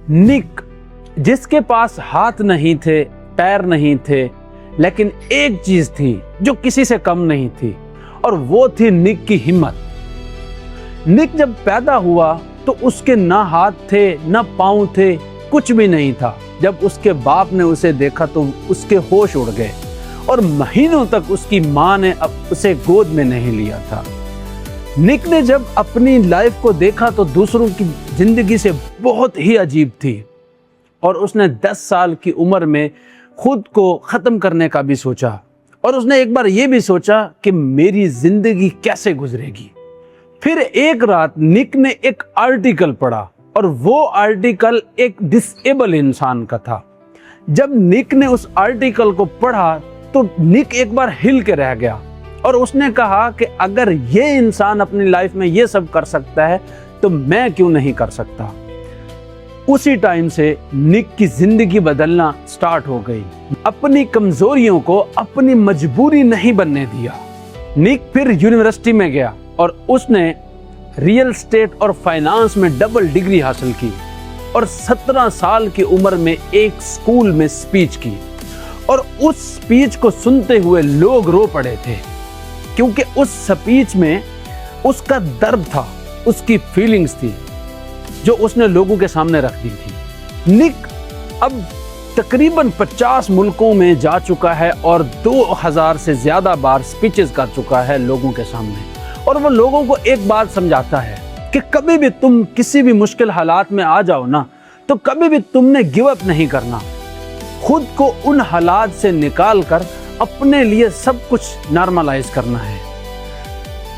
निक, जिसके पास हाथ नहीं थे, पैर नहीं थे, लेकिन एक चीज थी जो किसी से कम नहीं थी, और वो थी निक की हिम्मत। निक जब पैदा हुआ तो उसके ना हाथ थे, ना पांव थे, कुछ भी नहीं था। जब उसके बाप ने उसे देखा तो उसके होश उड़ गए, और महीनों तक उसकी माँ ने उसे गोद में नहीं लिया था। निक ने जब अपनी लाइफ को देखा तो दूसरों की जिंदगी से बहुत ही अजीब थी, और उसने 10 साल की उम्र में खुद को ख़त्म करने का भी सोचा, और उसने एक बार ये भी सोचा कि मेरी ज़िंदगी कैसे गुजरेगी। फिर एक रात निक ने एक आर्टिकल पढ़ा, और वो आर्टिकल एक डिसेबल इंसान का था। जब निक ने उस आर्टिकल को पढ़ा तो निक एक बार हिल के रह गया, और उसने कहा कि अगर ये इंसान अपनी लाइफ में ये सब कर सकता है तो मैं क्यों नहीं कर सकता। उसी टाइम से निक की जिंदगी बदलना स्टार्ट हो गई। अपनी कमजोरियों को अपनी मजबूरी नहीं बनने दिया। निक फिर यूनिवर्सिटी में गया और उसने रियल एस्टेट और फाइनेंस में डबल डिग्री हासिल की, और 17 साल की उम्र में एक स्कूल में स्पीच की, और उस स्पीच को सुनते हुए लोग रो पड़े थे, क्योंकि उस स्पीच में उसका दर्द था, उसकी फीलिंग्स थी जो उसने लोगों के सामने रख दी थी। निक अब तकरीबन 50 मुल्कों में जा चुका है और 2000 से ज्यादा बार स्पीचेस कर चुका है लोगों के सामने, और वो लोगों को एक बात समझाता है कि कभी भी तुम किसी भी मुश्किल हालात में आ जाओ ना, तो कभी भी तुमने गिव अप नहीं करना। खुद को उन हालात से निकाल कर अपने लिए सब कुछ नॉर्मलाइज करना है।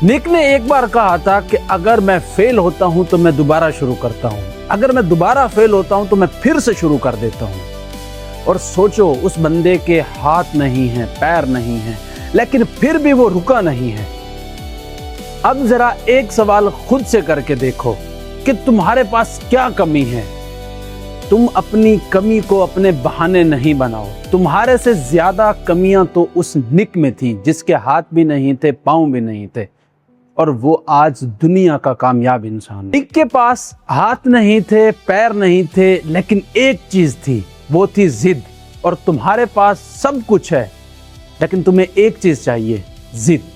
निक ने एक बार कहा था कि अगर मैं फेल होता हूं तो मैं दोबारा शुरू करता हूं, अगर मैं दोबारा फेल होता हूं तो मैं फिर से शुरू कर देता हूं। और सोचो, उस बंदे के हाथ नहीं है, पैर नहीं है, लेकिन फिर भी वो रुका नहीं है। अब जरा एक सवाल खुद से करके देखो कि तुम्हारे पास क्या कमी है। तुम अपनी कमी को अपने बहाने नहीं बनाओ। तुम्हारे से ज्यादा कमियां तो उस निक में थी, जिसके हाथ भी नहीं थे, पांव भी नहीं थे, और वो आज दुनिया का कामयाब इंसान। निक के पास हाथ नहीं थे, पैर नहीं थे, लेकिन एक चीज थी, वो थी जिद। और तुम्हारे पास सब कुछ है, लेकिन तुम्हें एक चीज चाहिए, जिद।